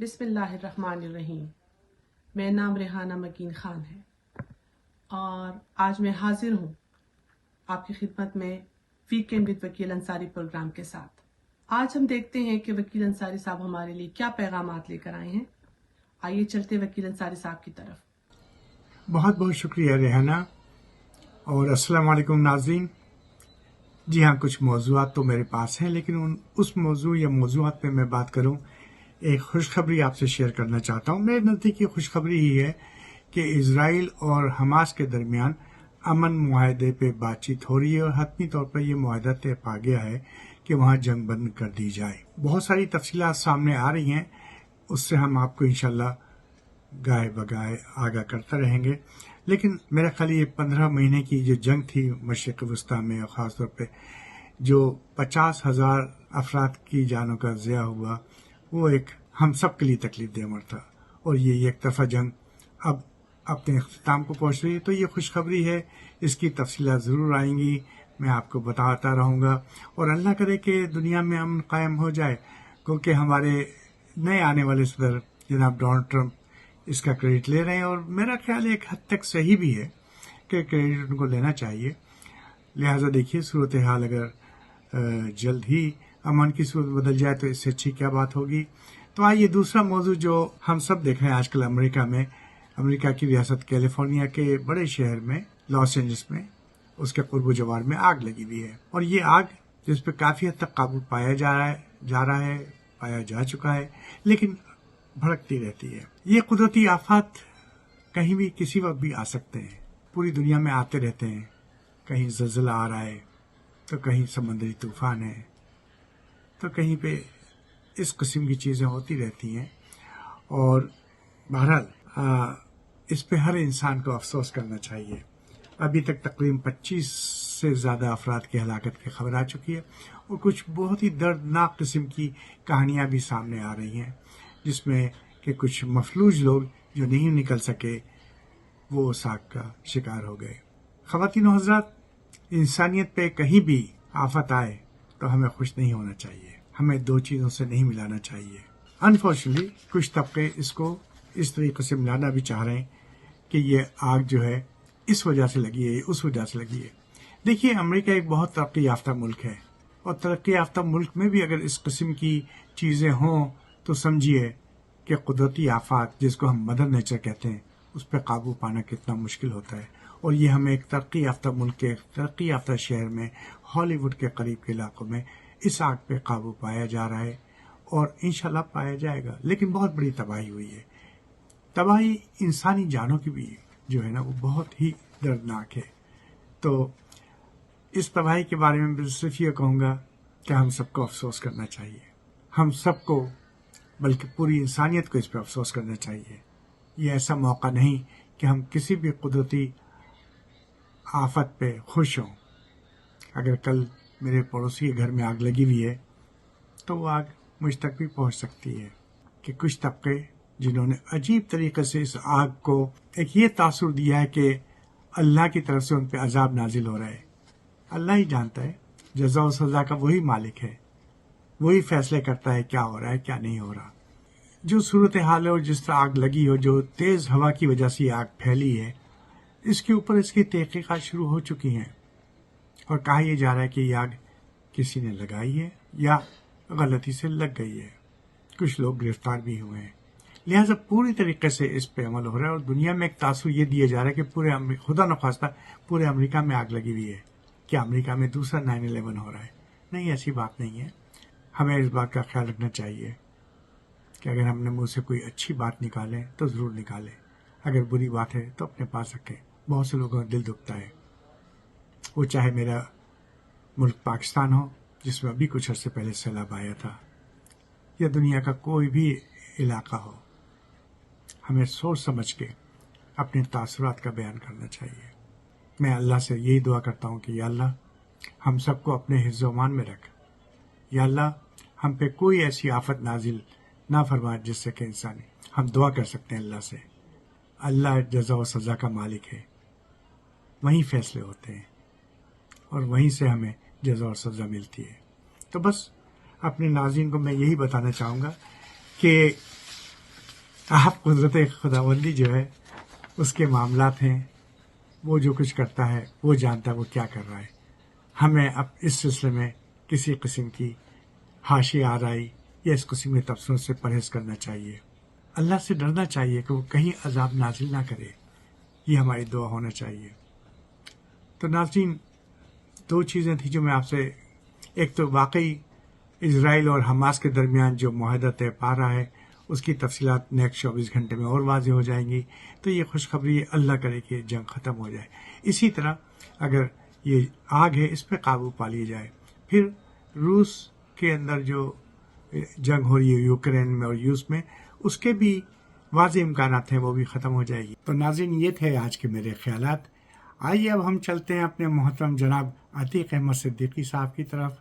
بسم اللہ الرحمن الرحیم۔ میرا نام ریحانہ مکین خان ہے اور آج میں حاضر ہوں آپ کی خدمت میں weekend with Vakil Ansari programme کے ساتھ۔ آج ہم دیکھتے ہیں کہ وکیل انصاری صاحب ہمارے لیے کیا پیغامات لے کر آئے ہیں۔ آئیے چلتے وکیل انصاری صاحب کی طرف۔ بہت بہت شکریہ ریحانہ، اور السلام علیکم ناظرین۔ جی ہاں، کچھ موضوعات تو میرے پاس ہیں، لیکن اس موضوع یا موضوعات پہ میں بات کروں، ایک خوشخبری آپ سے شیئر کرنا چاہتا ہوں۔ میرے نزدیک یہ خوشخبری ہی ہے کہ اسرائیل اور حماس کے درمیان امن معاہدے پہ بات چیت ہو رہی ہے، اور حتمی طور پر یہ معاہدہ طے پا گیا ہے کہ وہاں جنگ بند کر دی جائے۔ بہت ساری تفصیلات سامنے آ رہی ہیں، اس سے ہم آپ کو انشاءاللہ گائے بگائے آگاہ کرتے رہیں گے۔ لیکن میرا خیال یہ 15 مہینے کی جو جنگ تھی مشرق وسطیٰ میں، اور خاص طور پہ جو 50,000 افراد کی جانوں کا ضیاع ہوا، وہ ایک ہم سب کے لیے تکلیف دہ عمر تھا، اور یہ ایک طرفہ جنگ اب اپنے اختتام کو پہنچ رہی ہے۔ تو یہ خوشخبری ہے، اس کی تفصیلات ضرور آئیں گی، میں آپ کو بتاتا رہوں گا، اور اللہ کرے کہ دنیا میں امن قائم ہو جائے، کیونکہ ہمارے نئے آنے والے صدر جناب ڈونلڈ ٹرمپ اس کا کریڈٹ لے رہے ہیں، اور میرا خیال ایک حد تک صحیح بھی ہے کہ کریڈٹ ان کو لینا چاہیے۔ لہٰذا دیکھیے، صورتحال اگر جلد ہی امن کی صورت بدل جائے تو اس سے اچھی کیا بات ہوگی۔ تو آئیے دوسرا موضوع جو ہم سب دیکھ رہے ہیں آج کل امریکہ کی ریاست کیلیفورنیا کے بڑے شہر میں، لاس اینجلس میں، اس کے قرب و جوار میں آگ لگی ہوئی ہے، اور یہ آگ جس پہ کافی حد تک قابو پایا جا چکا ہے، لیکن بھڑکتی رہتی ہے۔ یہ قدرتی آفات کہیں بھی کسی وقت بھی آ سکتے ہیں، پوری دنیا میں آتے رہتے ہیں، کہیں زلزلہ آ رہا ہے تو کہیں سمندری طوفان ہے، تو کہیں پہ اس قسم کی چیزیں ہوتی رہتی ہیں، اور بہرحال اس پہ ہر انسان کو افسوس کرنا چاہیے۔ ابھی تک تقریباً 25 سے زیادہ افراد کی ہلاکت کی خبر آ چکی ہے، اور کچھ بہت ہی دردناک قسم کی کہانیاں بھی سامنے آ رہی ہیں، جس میں کہ کچھ مفلوج لوگ جو نہیں نکل سکے وہ اس آگ کا شکار ہو گئے۔ خواتین و حضرات، انسانیت پہ کہیں بھی آفت آئے تو ہمیں خوش نہیں ہونا چاہیے، ہمیں دو چیزوں سے نہیں ملانا چاہیے۔ انفارچونیٹلی کچھ طبقے اس کو اس طریقے سے ملانا بھی چاہ رہے ہیں کہ یہ آگ جو ہے اس وجہ سے لگی ہے، اس وجہ سے لگی ہے۔ دیکھیے، امریکہ ایک بہت ترقی یافتہ ملک ہے، اور ترقی یافتہ ملک میں بھی اگر اس قسم کی چیزیں ہوں تو سمجھیے کہ قدرتی آفات، جس کو ہم مدر نیچر کہتے ہیں، اس پہ قابو پانا کتنا مشکل ہوتا ہے۔ اور یہ ہمیں ایک ترقی یافتہ ملک کے ترقی یافتہ شہر میں، ہالی ووڈ کے قریب کے علاقوں میں اس آگ پہ قابو پایا جا رہا ہے، اور انشاءاللہ پایا جائے گا۔ لیکن بہت بڑی تباہی ہوئی ہے، تباہی انسانی جانوں کی بھی جو ہے نا، وہ بہت ہی دردناک ہے۔ تو اس تباہی کے بارے میں صرف یہ کہوں گا کہ ہم سب کو افسوس کرنا چاہیے، ہم سب کو، بلکہ پوری انسانیت کو اس پہ افسوس کرنا چاہیے۔ یہ ایسا موقع نہیں کہ ہم کسی بھی قدرتی آفت پہ خوش ہوں۔ اگر کل میرے پڑوسی کے گھر میں آگ لگی ہوئی ہے تو وہ آگ مجھ تک بھی پہنچ سکتی ہے، کہ کچھ طبقے جنہوں نے عجیب طریقے سے اس آگ کو ایک یہ تاثر دیا ہے کہ اللہ کی طرف سے ان پہ عذاب نازل ہو رہا ہے۔ اللہ ہی جانتا ہے، جزا و سزا کا وہی مالک ہے، وہی فیصلے کرتا ہے کیا ہو رہا ہے کیا نہیں ہو رہا۔ جو صورتحال ہے اور جس طرح آگ لگی ہو، جو تیز ہوا کی وجہ سے یہ آگ پھیلی ہے، اس کے اوپر اس کی تحقیقات شروع ہو چکی ہیں، اور کہا یہ جا رہا ہے کہ یہ آگ کسی نے لگائی ہے یا غلطی سے لگ گئی ہے۔ کچھ لوگ گرفتار بھی ہوئے ہیں۔ لہٰذا پوری طریقے سے اس پہ عمل ہو رہا ہے، اور دنیا میں ایک تاثر یہ دیا جا رہا ہے کہ خدا نخواستہ پورے امریکہ میں آگ لگی ہوئی ہے، کہ امریکہ میں دوسرا 9/11 ہو رہا ہے۔ نہیں، ایسی بات نہیں ہے۔ ہمیں اس بات کا خیال رکھنا چاہیے کہ اگر ہم نے منہ سے کوئی اچھی بات نکالیں تو ضرور نکالیں، اگر بری بات ہے تو اپنے پاس رکھیں۔ بہت سے لوگوں کا دل دکھتا ہے، وہ چاہے میرا ملک پاکستان ہو، جس میں ابھی کچھ عرصے پہلے سیلاب آیا تھا، یا دنیا کا کوئی بھی علاقہ ہو، ہمیں سوچ سمجھ کے اپنے تاثرات کا بیان کرنا چاہیے۔ میں اللہ سے یہی دعا کرتا ہوں کہ یا اللہ ہم سب کو اپنے حفظ و امان میں رکھ، یا اللہ ہم پہ کوئی ایسی آفت نازل نہ فرما جس سے کہ ہم دعا کر سکتے ہیں اللہ سے۔ اللہ جزا و سزا کا مالک ہے، وہیں فیصلے ہوتے ہیں، اور وہیں سے ہمیں جزا اور سزا ملتی ہے۔ تو بس اپنے ناظرین کو میں یہی بتانا چاہوں گا کہ آپ قدرت خداوندی جو ہے اس کے معاملات ہیں، وہ جو کچھ کرتا ہے وہ جانتا ہے وہ کیا کر رہا ہے. ہمیں اب اس سلسلے میں کسی قسم کی حاشی آرائی یا اس قسم کے تبصروں سے پرہیز کرنا چاہیے. اللہ سے ڈرنا چاہیے کہ وہ کہیں عذاب نازل نہ کرے. یہ ہماری دعا ہونا چاہیے. تو ناظرین، دو چیزیں تھیں جو میں آپ سے، ایک تو واقعی اسرائیل اور حماس کے درمیان جو معاہدہ طے پا رہا ہے اس کی تفصیلات نیکسٹ 24 گھنٹے میں اور واضح ہو جائیں گی. تو یہ خوشخبری اللہ کرے کہ جنگ ختم ہو جائے. اسی طرح اگر یہ آگ ہے اس پہ قابو پا لیا جائے، پھر روس کے اندر جو جنگ ہو رہی ہے یوکرین میں اور روس میں، اس کے بھی واضح امکانات ہیں، وہ بھی ختم ہو جائے گی. تو ناظرین، یہ تھے آج کے میرے خیالات. آئیے اب ہم چلتے ہیں اپنے محترم جناب عتیق احمد صدیقی صاحب کی طرف.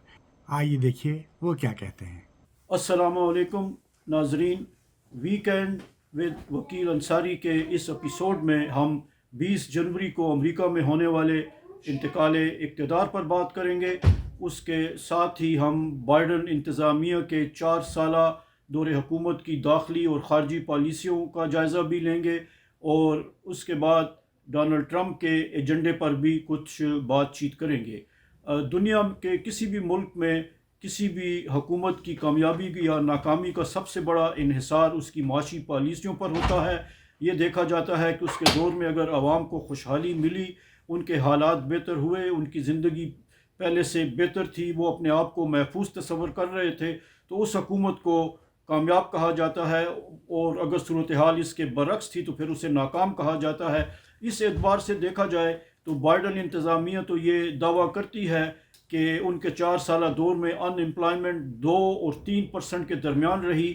آئیے دیکھیے وہ کیا کہتے ہیں. السلام علیکم ناظرین، ویکینڈ ود وکیل انصاری کے اس ایپیسوڈ میں ہم 20 جنوری کو امریکہ میں ہونے والے انتقال اقتدار پر بات کریں گے. اس کے ساتھ ہی ہم بائیڈن انتظامیہ کے 4 سالہ دور حکومت کی داخلی اور خارجی پالیسیوں کا جائزہ بھی لیں گے، اور اس کے بعد ڈونلڈ ٹرمپ کے ایجنڈے پر بھی کچھ بات چیت کریں گے. دنیا کے کسی بھی ملک میں کسی بھی حکومت کی کامیابی یا ناکامی کا سب سے بڑا انحصار اس کی معاشی پالیسیوں پر ہوتا ہے. یہ دیکھا جاتا ہے کہ اس کے دور میں اگر عوام کو خوشحالی ملی، ان کے حالات بہتر ہوئے، ان کی زندگی پہلے سے بہتر تھی، وہ اپنے آپ کو محفوظ تصور کر رہے تھے، تو اس حکومت کو کامیاب کہا جاتا ہے. اور اگر صورتحال اس کے برعکس تھی تو پھر اسے ناکام کہا جاتا ہے. اس اعتبار سے دیکھا جائے تو بائیڈن انتظامیہ تو یہ دعویٰ کرتی ہے کہ ان کے 4 سالہ دور میں ان امپلائمنٹ 2 اور 3% کے درمیان رہی،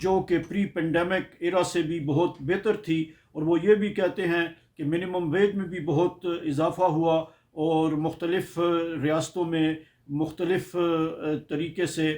جو کہ پری پینڈیمک ایرا سے بھی بہت بہتر تھی. اور وہ یہ بھی کہتے ہیں کہ منیمم ویج میں بھی بہت اضافہ ہوا، اور مختلف ریاستوں میں مختلف طریقے سے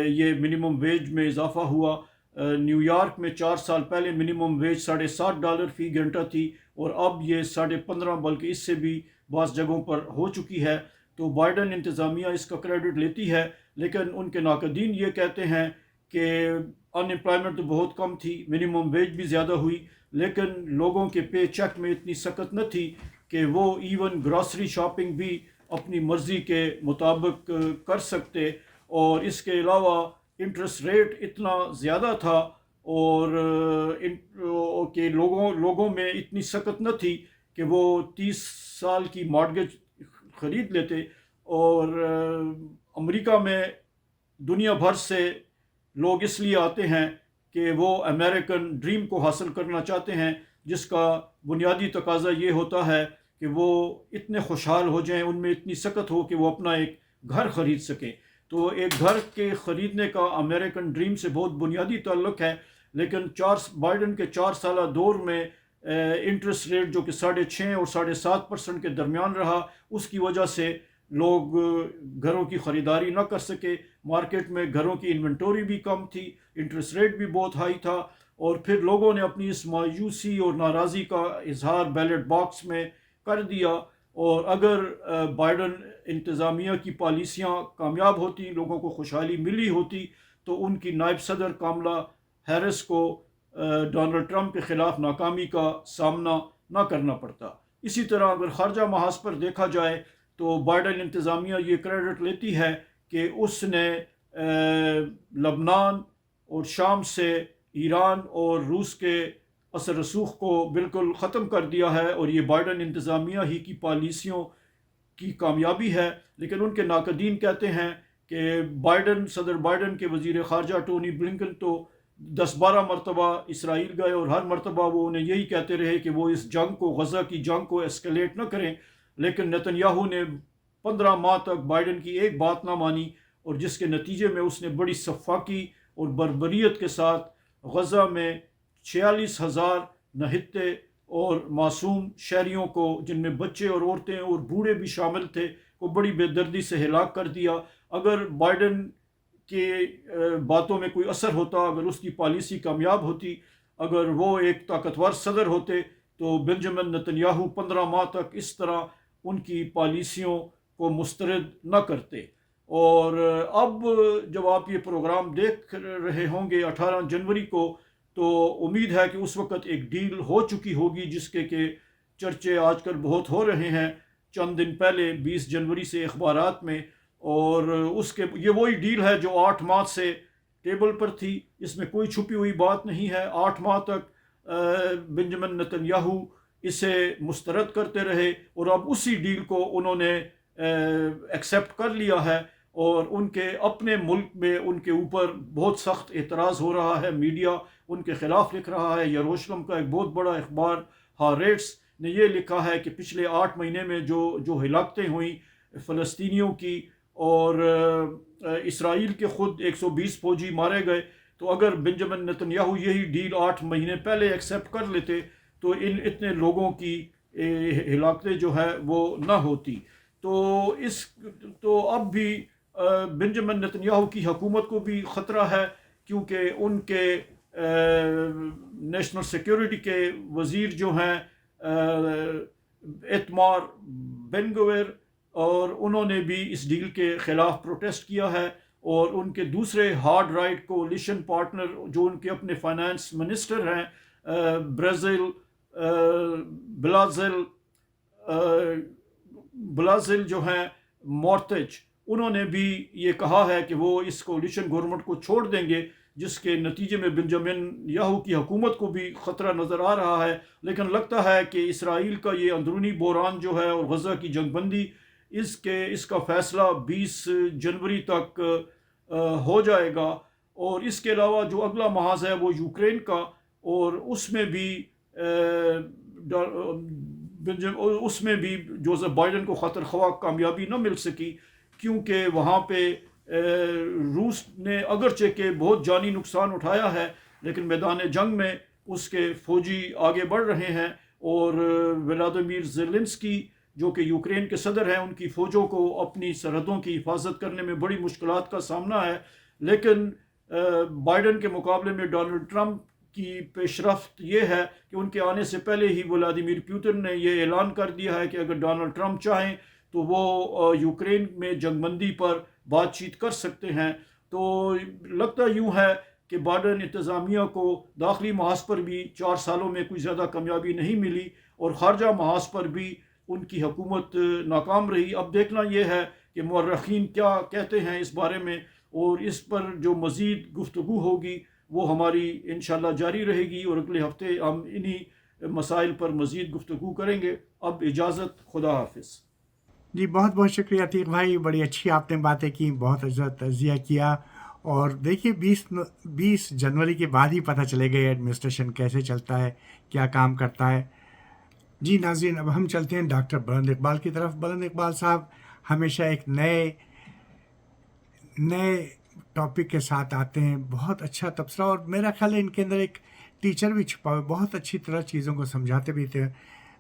یہ منیمم ویج میں اضافہ ہوا. نیو یارک میں 4 سال پہلے منیمم ویج $7.5 فی گھنٹہ تھی، اور اب یہ 15.5 بلکہ اس سے بھی بعض جگہوں پر ہو چکی ہے. تو بائیڈن انتظامیہ اس کا کریڈٹ لیتی ہے، لیکن ان کے ناقدین یہ کہتے ہیں کہ ان امپلائمنٹ تو بہت کم تھی، منیمم ویج بھی زیادہ ہوئی، لیکن لوگوں کے پے چیک میں اتنی سخت نہ تھی کہ وہ ایون گراسری شاپنگ بھی اپنی مرضی کے مطابق کر سکتے. اور اس کے علاوہ انٹرسٹ ریٹ اتنا زیادہ تھا، اور کہ لوگوں میں اتنی سخت نہ تھی کہ وہ 30 سال کی مارگیج خرید لیتے. اور امریکہ میں دنیا بھر سے لوگ اس لیے آتے ہیں کہ وہ امریکن ڈریم کو حاصل کرنا چاہتے ہیں، جس کا بنیادی تقاضا یہ ہوتا ہے کہ وہ اتنے خوشحال ہو جائیں، ان میں اتنی سکت ہو کہ وہ اپنا ایک گھر خرید سکیں. تو ایک گھر کے خریدنے کا امریکن ڈریم سے بہت بنیادی تعلق ہے. لیکن بائیڈن کے 4 سالہ دور میں انٹرسٹ ریٹ جو کہ 6.5 اور 7.5% کے درمیان رہا، اس کی وجہ سے لوگ گھروں کی خریداری نہ کر سکے. مارکیٹ میں گھروں کی انوینٹوری بھی کم تھی، انٹرسٹ ریٹ بھی بہت ہائی تھا، اور پھر لوگوں نے اپنی اس مایوسی اور ناراضی کا اظہار بیلٹ باکس میں کر دیا. اور اگر بائیڈن انتظامیہ کی پالیسیاں کامیاب ہوتی، لوگوں کو خوشحالی ملی ہوتی، تو ان کی نائب صدر کاملا ہیرس کو ڈونلڈ ٹرمپ کے خلاف ناکامی کا سامنا نہ کرنا پڑتا. اسی طرح اگر خارجہ محاذ پر دیکھا جائے تو بائیڈن انتظامیہ یہ کریڈٹ لیتی ہے کہ اس نے لبنان اور شام سے ایران اور روس کے اثر رسوخ کو بالکل ختم کر دیا ہے، اور یہ بائیڈن انتظامیہ ہی کی پالیسیوں کی کامیابی ہے. لیکن ان کے ناقدین کہتے ہیں کہ صدر بائیڈن کے وزیر خارجہ ٹونی بلنکن تو 10-12 مرتبہ اسرائیل گئے، اور ہر مرتبہ وہ انہیں یہی کہتے رہے کہ وہ اس جنگ کو، غزہ کی جنگ کو ایسکیلیٹ نہ کریں. لیکن نتن یاہو نے 15 ماہ تک بائیڈن کی ایک بات نہ مانی، اور جس کے نتیجے میں اس نے بڑی سفاکی اور بربریت کے ساتھ غزہ میں 46,000 نہتے اور معصوم شہریوں کو، جن میں بچے اور عورتیں اور بوڑھے بھی شامل تھے، کو بڑی بے دردی سے ہلاک کر دیا. اگر بائیڈن کے باتوں میں کوئی اثر ہوتا، اگر اس کی پالیسی کامیاب ہوتی، اگر وہ ایک طاقتور صدر ہوتے، تو بنجامن نتن یاہو 15 ماہ تک اس طرح ان کی پالیسیوں کو مسترد نہ کرتے. اور اب جب آپ یہ پروگرام دیکھ رہے ہوں گے 18 جنوری کو، تو امید ہے کہ اس وقت ایک ڈیل ہو چکی ہوگی جس کے کہ چرچے آج کل بہت ہو رہے ہیں چند دن پہلے 20 جنوری سے اخبارات میں، اور یہ وہی ڈیل ہے جو 8 ماہ سے ٹیبل پر تھی. اس میں کوئی چھپی ہوئی بات نہیں ہے. 8 ماہ تک بنجمن نتن یاہو اسے مسترد کرتے رہے، اور اب اسی ڈیل کو انہوں نے ایکسیپٹ کر لیا ہے، اور ان کے اپنے ملک میں ان کے اوپر بہت سخت اعتراض ہو رہا ہے. میڈیا ان کے خلاف لکھ رہا ہے. یروشلم کا ایک بہت بڑا اخبار ہاریٹس نے یہ لکھا ہے کہ پچھلے 8 مہینے میں جو ہلاکتیں ہوئیں فلسطینیوں کی، اور اسرائیل کے خود 120 فوجی مارے گئے، تو اگر بنجمن نتن یاہو یہی ڈیل 8 مہینے پہلے ایکسیپٹ کر لیتے تو اتنے لوگوں کی ہلاکتیں جو ہے وہ نہ ہوتی. تو اب بھی بنجمن نتن یاہو کی حکومت کو بھی خطرہ ہے، کیونکہ ان کے نیشنل سیکیورٹی کے وزیر جو ہیں ایتمار بن گویر، اور انہوں نے بھی اس ڈیل کے خلاف پروٹیسٹ کیا ہے. اور ان کے دوسرے ہارڈ رائٹ کولیشن پارٹنر جو ان کے اپنے فائنانس منسٹر ہیں بلازل جو ہیں مورتج، انہوں نے بھی یہ کہا ہے کہ وہ اس کولیشن گورنمنٹ کو چھوڑ دیں گے، جس کے نتیجے میں بنجمن یاہو کی حکومت کو بھی خطرہ نظر آ رہا ہے. لیکن لگتا ہے کہ اسرائیل کا یہ اندرونی بحران جو ہے اور غزہ کی جنگ بندی، اس کا فیصلہ 20 جنوری تک ہو جائے گا. اور اس کے علاوہ جو اگلا محاذ ہے وہ یوکرین کا، اور اس میں بھی جوزف بائیڈن کو خاطر خواہ کامیابی نہ مل سکی، کیونکہ وہاں پہ روس نے اگرچہ کہ بہت جانی نقصان اٹھایا ہے، لیکن میدان جنگ میں اس کے فوجی آگے بڑھ رہے ہیں. اور ولادیمیر زیلنسکی جو کہ یوکرین کے صدر ہیں، ان کی فوجوں کو اپنی سرحدوں کی حفاظت کرنے میں بڑی مشکلات کا سامنا ہے. لیکن بائیڈن کے مقابلے میں ڈونلڈ ٹرمپ کی پیش رفت یہ ہے کہ ان کے آنے سے پہلے ہی ولادیمیر پوتن نے یہ اعلان کر دیا ہے کہ اگر ڈونلڈ ٹرمپ چاہیں تو وہ یوکرین میں جنگ بندی پر بات چیت کر سکتے ہیں. تو لگتا یوں ہے کہ بائیڈن انتظامیہ کو داخلی محاذ پر بھی 4 سالوں میں کوئی زیادہ کامیابی نہیں ملی، اور خارجہ محاذ پر بھی ان کی حکومت ناکام رہی. اب دیکھنا یہ ہے کہ مورخین کیا کہتے ہیں اس بارے میں، اور اس پر جو مزید گفتگو ہوگی وہ ہماری انشاءاللہ جاری رہے گی، اور اگلے ہفتے ہم انہی مسائل پر مزید گفتگو کریں گے. اب اجازت، خدا حافظ. جی بہت بہت شکریہ عتیق بھائی، بڑی اچھی آپ نے باتیں کی، بہت اچھا تجزیہ کیا. اور دیکھیے 20 جنوری کے بعد ہی پتہ چلے گا ایڈمنسٹریشن کیسے چلتا ہے، کیا کام کرتا ہے. جی ناظرین، اب ہم چلتے ہیں ڈاکٹر بلند اقبال کی طرف. بلند اقبال صاحب ہمیشہ ایک نئے ٹاپک کے ساتھ آتے ہیں، بہت اچھا تبصرہ، اور میرا خیال ہے ان کے اندر ایک ٹیچر بھی چھپا ہوا، بہت اچھی طرح چیزوں کو سمجھاتے بھی تھے.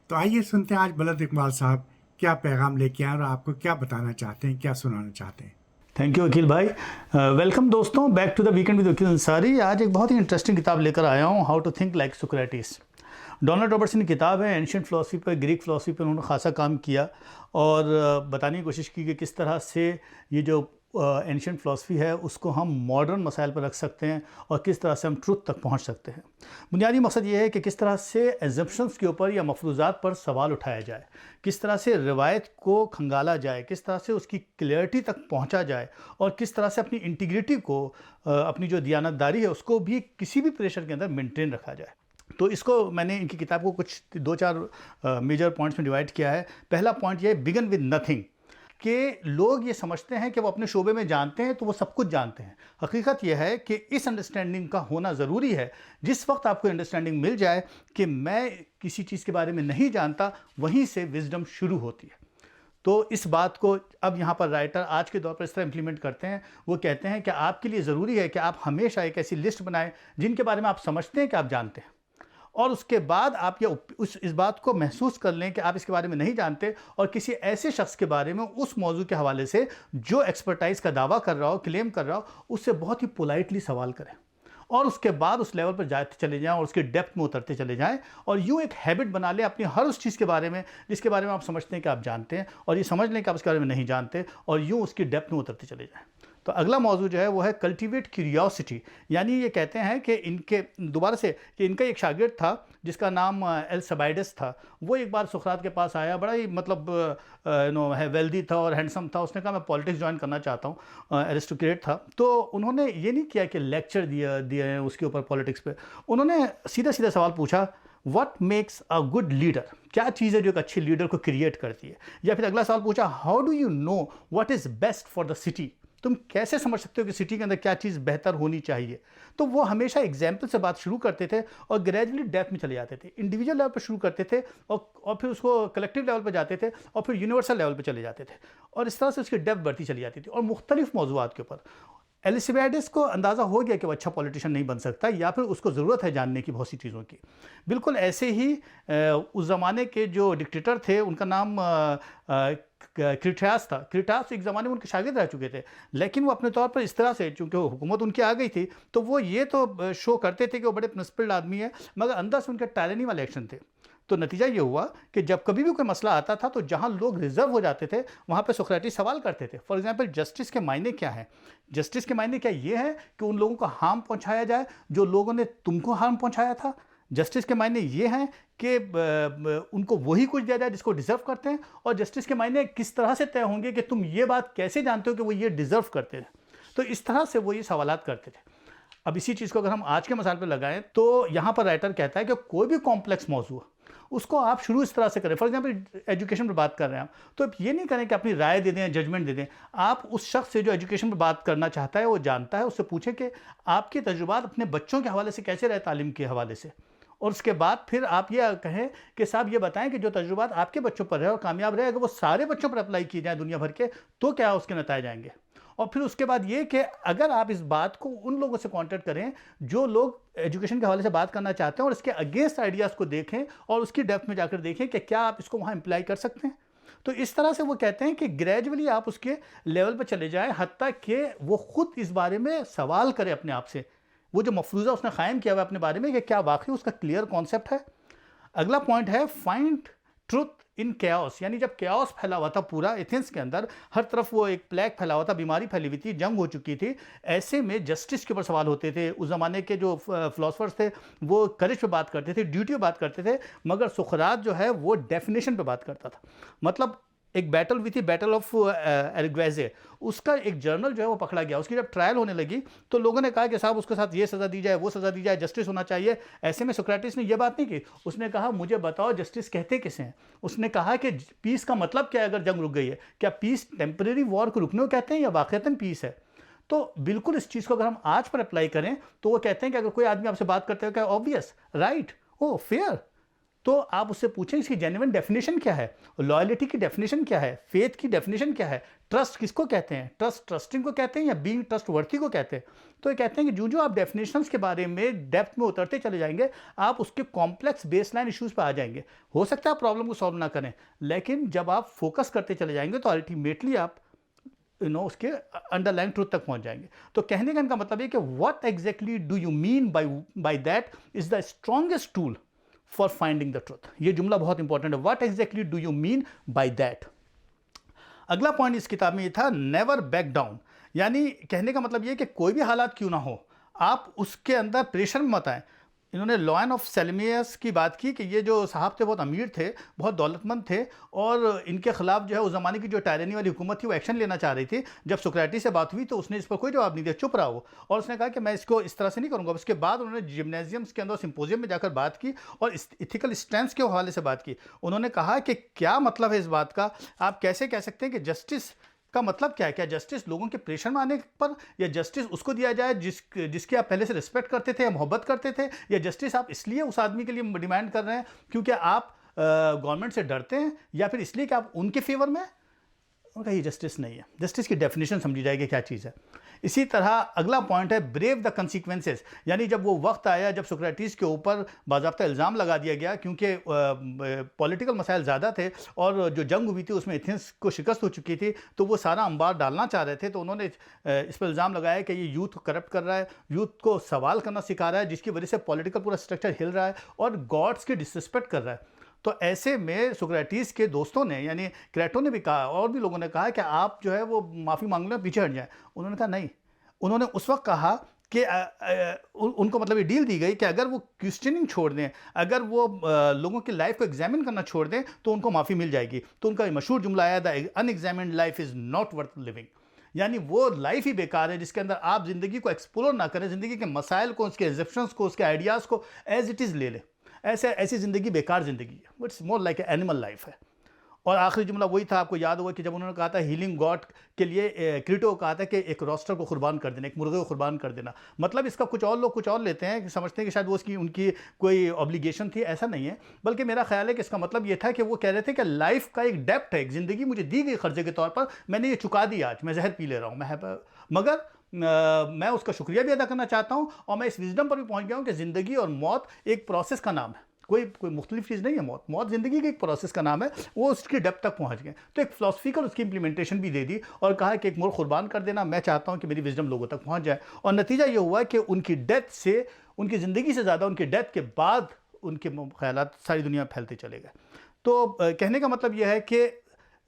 تو آئیے سنتے ہیں آج بلند اقبال صاحب کیا پیغام لے کے آئے اور آپ کو کیا بتانا چاہتے ہیں، کیا سنانا چاہتے ہیں. تھینک یو وکیل بھائی. ویلکم دوستوں، back to the weekend with Vakil Ansari. آج ایک بہت ہی انٹرسٹنگ کتاب لے کر آیا ہوں، how to think like Socrates. Donald Robertson کی کتاب ہے. اینشینٹ فلاسفی پر، گریک فلاسفی پر انہوں نے خاصا کام کیا، اور بتانے کی کوشش کی کہ کس طرح سے یہ جو اینشینٹ فلاسفی ہے اس کو ہم ماڈرن مسائل پر رکھ سکتے ہیں، اور کس طرح سے ہم ٹروتھ تک پہنچ سکتے ہیں. بنیادی مقصد یہ ہے کہ کس طرح سے ایزمپشنز کے اوپر یا مفروضات پر سوال اٹھایا جائے، کس طرح سے روایت کو کھنگالا جائے، کس طرح سے اس کی کلیئرٹی تک پہنچا جائے، اور کس طرح سے اپنی انٹیگریٹی کو، اپنی جو دیانتداری ہے اس کو بھی کسی بھی پریشر کے اندر مینٹین رکھا جائے. تو اس کو میں نے ان کی کتاب کو کچھ 2-4 میجر پوائنٹس میں ڈیوائڈ کیا ہے. پہلا پوائنٹ یہ ہے بگن ود نتھنگ، کہ لوگ یہ سمجھتے ہیں کہ وہ اپنے شعبے میں جانتے ہیں تو وہ سب کچھ جانتے ہیں. حقیقت یہ ہے کہ اس انڈرسٹینڈنگ کا ہونا ضروری ہے. جس وقت آپ کو انڈرسٹینڈنگ مل جائے کہ میں کسی چیز کے بارے میں نہیں جانتا، وہیں سے وزڈم شروع ہوتی ہے. تو اس بات کو اب یہاں پر رائٹر آج کے دور پر اس طرح امپلیمنٹ کرتے ہیں. وہ کہتے ہیں کہ آپ کے لیے ضروری ہے کہ آپ ہمیشہ ایک ایسی لسٹ بنائیں جن کے بارے میں آپ سمجھتے ہیں کہ آپ جانتے ہیں، اور اس کے بعد آپ اس بات کو محسوس کر لیں کہ آپ اس کے بارے میں نہیں جانتے، اور کسی ایسے شخص کے بارے میں اس موضوع کے حوالے سے جو ایکسپرٹائز کا دعویٰ کر رہا ہو، کلیم کر رہا ہو، اس سے بہت ہی پولائٹلی سوال کریں، اور اس کے بعد اس لیول پر جاتے چلے جائیں اور اس کے ڈیپتھ میں اترتے چلے جائیں، اور یوں ایک ہیبٹ بنا لیں اپنی ہر اس چیز کے بارے میں جس کے بارے میں آپ سمجھتے ہیں کہ آپ جانتے ہیں، اور یہ سمجھ لیں کہ آپ اس کے بارے میں نہیں جانتے، اور یوں اس کی ڈیپتھ میں اترتے چلے جائیں. تو اگلا موضوع جو ہے وہ ہے کلٹیویٹ کیوریوسٹی، یعنی یہ کہتے ہیں کہ ان کے دوبارہ سے کہ ان کا ایک شاگرد تھا جس کا نام السبائڈس تھا، وہ ایک بار سقراط کے پاس آیا، بڑا ہی مطلب ہے ویلدی تھا اور ہینڈسم تھا، اس نے کہا میں پالیٹکس جوائن کرنا چاہتا ہوں، ایرسٹوکریٹ تھا۔ تو انہوں نے یہ نہیں کیا کہ لیکچر دیے ہیں اس کے اوپر پالیٹکس پہ، انہوں نے سیدھا سیدھا سوال پوچھا what makes a good leader, کیا چیز ہے جو ایک اچھے لیڈر کو کریٹ کرتی ہے؟ یا پھر اگلا سوال پوچھا how do you know what is best for the city, تم کیسے سمجھ سکتے ہو کہ سٹی کے اندر کیا چیز بہتر ہونی چاہیے؟ تو وہ ہمیشہ ایگزامپل سے بات شروع کرتے تھے اور گریجولی ڈیپتھ میں چلے جاتے تھے، انڈیویجول لیول پہ شروع کرتے تھے اور پھر اس کو کلیکٹیو لیول پہ جاتے تھے اور پھر یونیورسل لیول پہ چلے جاتے تھے، اور اس طرح سے اس کی ڈیپتھ بڑھتی چلی جاتی تھی اور مختلف موضوعات کے اوپر۔ السبائڈس کو اندازہ ہو گیا کہ وہ اچھا پولیٹیشین نہیں بن سکتا، یا پھر اس کو ضرورت ہے جاننے کی بہت سی چیزوں کی۔ بالکل ایسے ہی اس زمانے کے جو ڈکٹیٹر تھے ان کا نام کریٹاس تھا۔ کریٹاس ایک زمانے میں ان کے شاگرد رہ چکے تھے، لیکن وہ اپنے طور پر اس طرح سے، چونکہ حکومت ان کی آ گئی تھی تو وہ یہ تو شو کرتے تھے کہ وہ بڑے پرنسپلڈ آدمی ہیں، مگر اندر سے ان کے ٹائرنی والے ایکشن تھے۔ تو نتیجہ یہ ہوا کہ جب کبھی بھی کوئی مسئلہ آتا تھا تو جہاں لوگ ریزرو ہو جاتے تھے وہاں پہ سقراطس سوال کرتے تھے۔ فار ایگزامپل جسٹس کے معنی کیا ہیں؟ جسٹس کے معنی کیا یہ ہے کہ ان لوگوں کو ہارم پہنچایا جائے جو لوگوں نے تم کو ہارم پہنچایا تھا؟ جسٹس کے معنی یہ ہیں کہ ان کو وہی کچھ دیا جائے جس کو ڈیزرو کرتے ہیں، اور جسٹس کے معنی کس طرح سے طے ہوں گے کہ تم یہ بات کیسے جانتے ہو کہ وہ یہ ڈیزرو کرتے ہیں؟ تو اس طرح سے وہ یہ سوالات کرتے تھے۔ اب اسی چیز کو اگر ہم آج کے مسائل پہ لگائیں تو یہاں پر رائٹر کہتا ہے کہ کوئی بھی کمپلیکس موضوع اس کو آپ شروع اس طرح سے کریں۔ فار ایگزامپل ایجوکیشن پر بات کر رہے ہیں آپ، تو یہ نہیں کریں کہ اپنی رائے دے دیں، ججمنٹ دے دیں۔ آپ اس شخص سے جو ایجوکیشن پر بات کرنا چاہتا ہے، وہ جانتا ہے، اس سے پوچھیں کہ آپ کے تجربات اپنے بچوں کے حوالے سے کیسے رہے، تعلیم کے حوالے سے، اور اس کے بعد پھر آپ یہ کہیں کہ صاحب یہ بتائیں کہ جو تجربات آپ کے بچوں پر رہے اور کامیاب رہے، اگر وہ سارے بچوں پر اپلائی کیے جائیں دنیا بھر کے تو کیا اس کے نتائج آئیں گے؟ اور پھر اس کے بعد یہ کہ اگر آپ اس بات کو ان لوگوں سے کانٹیکٹ کریں جو لوگ ایجوکیشن کے حوالے سے بات کرنا چاہتے ہیں، اور اس کے اگینسٹ آئیڈیاز کو دیکھیں اور اس کی ڈیپتھ میں جا کر دیکھیں کہ کیا آپ اس کو وہاں امپلائی کر سکتے ہیں۔ تو اس طرح سے وہ کہتے ہیں کہ گریجولی آپ اس کے لیول پہ چلے جائیں حتیٰ کہ وہ خود اس بارے میں سوال کرے اپنے آپ سے، وہ جو مفروضہ اس نے قائم کیا ہوا اپنے بارے میں کہ کیا واقعی اس کا کلیئر کانسیپٹ ہے۔ اگلا پوائنٹ ہے فائنڈ ٹروتھ ان کیاس، یعنی جب کیاس پھیلا ہوا تھا پورا ایتھنس کے اندر، ہر طرف وہ ایک پلیگ پھیلا ہوا تھا، بیماری پھیلی ہوئی تھی، جنگ ہو چکی تھی، ایسے میں جسٹس کے اوپر سوال ہوتے تھے۔ اس زمانے کے جو فلاسفرز تھے وہ کریج پہ بات کرتے تھے، ڈیوٹی پہ بات کرتے تھے، مگر سقراط جو ہے وہ ڈیفینیشن پہ بات کرتا تھا۔ مطلب ایک بیٹل ہوئی تھی، بیٹل آف ایرگویزے، اس کا ایک جرنل جو ہے وہ پکڑا گیا۔ اس کی جب ٹرائل ہونے لگی تو لوگوں نے کہا کہ صاحب اس کے ساتھ یہ سزا دی جائے، وہ سزا دی جائے، جسٹس ہونا چاہیے۔ ایسے میں سقراطس نے یہ بات نہیں کی، اس نے کہا مجھے بتاؤ جسٹس کہتے کسے ہیں؟ اس نے کہا کہ پیس کا مطلب کیا ہے اگر جنگ رک گئی ہے؟ کیا پیس ٹیمپریری وار کو رکنے کو کہتے ہیں یا واقعتاً پیس ہے؟ تو بالکل اس چیز کو اگر ہم آج پر اپلائی کریں تو وہ کہتے ہیں کہ اگر کوئی آدمی آپ سے بات کرتے ہو کہ آبویس، رائٹ، او فیئر، تو آپ اس سے پوچھیں اس کی جینوین ڈیفینیشن کیا ہے، لائلٹی کی ڈیفینیشن کیا ہے، فیتھ کی ڈیفینیشن کیا ہے، ٹرسٹ کس کو کہتے ہیں، ٹرسٹنگ کو کہتے ہیں یا بینگ ٹرسٹ ورتھی کو کہتے ہیں؟ تو یہ کہتے ہیں کہ جو آپ ڈیفینیشنز کے بارے میں ڈیپتھ میں اترتے چلے جائیں گے آپ اس کے کمپلیکس بیس لائن ایشوز پہ آ جائیں گے۔ ہو سکتا ہے آپ پرابلم کو سالو نہ کریں، لیکن جب آپ فوکس کرتے چلے جائیں گے تو الٹیمیٹلی آپ اس کے انڈر لائن ٹروتھ تک پہنچ جائیں گے۔ تو کہنے کا ان کا مطلب یہ کہ what exactly do you mean by that is the strongest tool for finding the truth. یہ جملہ بہت امپورٹنٹ ہے، what exactly do you mean by that. اگلا پوائنٹ اس کتاب میں یہ تھا نیور بیک ڈاؤن، یعنی کہنے کا مطلب یہ کہ کوئی بھی حالات کیوں نہ ہو آپ اس کے اندر پریشر میں مت آئیں۔ انہوں نے لائن آف سیلمیس کی بات کی کہ یہ جو صاحب تھے بہت امیر تھے، بہت دولت مند تھے، اور ان کے خلاف جو ہے اس زمانے کی جو ٹائرنی والی حکومت تھی وہ ایکشن لینا چاہ رہی تھی۔ جب سقراطس سے بات ہوئی تو اس نے اس پر کوئی جواب نہیں دیا، چپ رہا وہ، اور اس نے کہا کہ میں اس کو اس طرح سے نہیں کروں گا۔ اس کے بعد انہوں نے جمنازیمس کے اندر سمپوزیم میں جا کر بات کی اور ایتھیکل اسٹینس کے حوالے سے بات کی۔ انہوں نے کہا کہ کیا مطلب ہے اس بات کا، آپ کیسے کہہ سکتے ہیں کہ جسٹس کا مطلب کیا ہے؟ کیا جسٹس لوگوں کے پریشر میں آنے پر، یا جسٹس اس کو دیا جائے جس کی آپ پہلے سے رسپیکٹ کرتے تھے یا محبت کرتے تھے، یا جسٹس آپ اس لیے اس آدمی کے لیے ڈیمانڈ کر رہے ہیں کیونکہ آپ گورنمنٹ سے ڈرتے ہیں، یا پھر اس لیے کہ آپ ان کے فیور میں؟ ان کا یہ جسٹس نہیں ہے۔ جسٹس کی ڈیفینیشن سمجھی جائے گی کیا چیز ہے۔ اسی طرح اگلا پوائنٹ ہے بریو دا کنسیکوینسز، یعنی جب وہ وقت آیا جب سقراطس کے اوپر باضابطہ الزام لگا دیا گیا کیونکہ پولیٹیکل مسائل زیادہ تھے اور جو جنگ ہوئی تھی اس میں ایتھنس کو شکست ہو چکی تھی، تو وہ سارا انبار ڈالنا چاہ رہے تھے، تو انہوں نے اس پر الزام لگایا کہ یہ یوتھ کو کرپٹ کر رہا ہے، یوتھ کو سوال کرنا سکھا رہا ہے، جس کی وجہ سے پولیٹیکل پورا اسٹرکچر ہل رہا ہے اور گاڈس کی ڈسرسپیکٹ کر رہا ہے۔ تو ایسے میں سقراطیس کے دوستوں نے یعنی کریٹو نے بھی کہا اور بھی لوگوں نے کہا کہ آپ جو ہے وہ معافی مانگ لیں پیچھے ہٹ جائیں. انہوں نے کہا نہیں. انہوں نے اس وقت کہا کہ ان کو مطلب یہ ڈیل دی گئی کہ اگر وہ کوسچننگ چھوڑ دیں, اگر وہ لوگوں کی لائف کو ایگزامن کرنا چھوڑ دیں تو ان کو معافی مل جائے گی. تو ان کا یہ مشہور جملہ آیا تھا, unexamined life is not worth living. یعنی وہ لائف ہی بیکار ہے جس کے اندر آپ زندگی کو ایکسپلور نہ کریں, زندگی کے مسائل کو, اس کے ایگزیپشنس کو, اس کے آئیڈیاز کو ایز اٹ از لے لیں. ایسی زندگی بیکار زندگی ہے, it's more like a animal life ہے. اور آخری جملہ وہی تھا, آپ کو یاد ہوگا کہ جب انہوں نے کہا تھا ہیلنگ گاڈ کے لیے کریٹو کو کہا تھا کہ ایک روسٹر کو قربان کر دینا, ایک مرغے کو قربان کر دینا. مطلب اس کا کچھ اور لوگ کچھ اور لیتے ہیں کہ سمجھتے ہیں کہ شاید وہ ان کی کوئی اوبلیگیشن تھی. ایسا نہیں ہے, بلکہ میرا خیال ہے کہ اس کا مطلب یہ تھا کہ وہ کہہ رہے تھے کہ لائف کا ایک ڈیپٹ ہے, ایک زندگی مجھے دی گئی قرضے کے طور پر, میں نے یہ چکا دی, آج میں زہر پی لے رہا ہوں, مگر میں اس کا شکریہ بھی ادا کرنا چاہتا ہوں. اور میں اس وزڈم پر بھی پہنچ گیا ہوں کہ زندگی اور موت ایک پروسیس کا نام ہے, کوئی مختلف چیز نہیں ہے. موت زندگی کے ایک پروسیس کا نام ہے, وہ اس کی ڈیپتھ تک پہنچ گئے. تو ایک فلاسفیکل اس کی امپلیمنٹیشن بھی دے دی اور کہا کہ ایک مرغ قربان کر دینا, میں چاہتا ہوں کہ میری وزڈم لوگوں تک پہنچ جائے. اور نتیجہ یہ ہوا کہ ان کی ڈیتھ سے, ان کی زندگی سے زیادہ ان کی ڈیتھ کے بعد ان کے خیالات ساری دنیا میں پھیلتے چلے گئے. تو کہنے کا مطلب یہ ہے کہ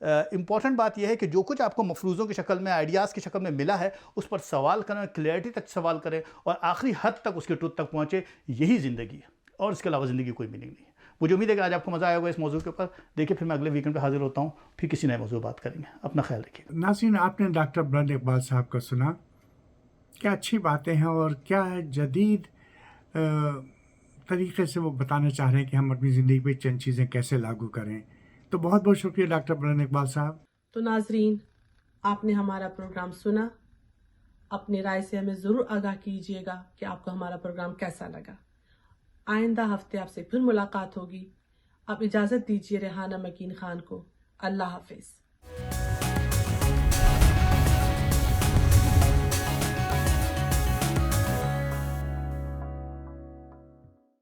امپورٹنٹ بات یہ ہے کہ جو کچھ آپ کو مفروضوں کی شکل میں, آئیڈیاز کی شکل میں ملا ہے, اس پر سوال کریں, کلیئرٹی تک سوال کریں اور آخری حد تک اس کے ٹروتھ تک پہنچے. یہی زندگی ہے اور اس کے علاوہ زندگی کوئی میننگ نہیں ہے. مجھے امید ہے کہ آج آپ کو مزہ آیا ہوگا اس موضوع کے اوپر. دیکھیں پھر میں اگلے ویکنڈ پہ حاضر ہوتا ہوں, پھر کسی نئے موضوع بات کریں گے. اپنا خیال رکھیے. ناظرین, آپ نے ڈاکٹر بلند اقبال صاحب کا سنا, کیا اچھی باتیں ہیں اور کیا جدید طریقے سے وہ بتانا چاہ رہے ہیں کہ ہم اپنی زندگی پہ چند چیزیں کیسے لاگو کریں. تو بہت بہت شکریہ ڈاکٹر بلند اقبال صاحب. تو ناظرین, آپ نے ہمارا پروگرام سنا, اپنی رائے سے ہمیں ضرور آگاہ کیجیے گا کہ آپ کو ہمارا پروگرام کیسا لگا. آئندہ ہفتے آپ سے پھر ملاقات ہوگی. آپ اجازت دیجیے ریحانہ مکین خان کو. اللہ حافظ.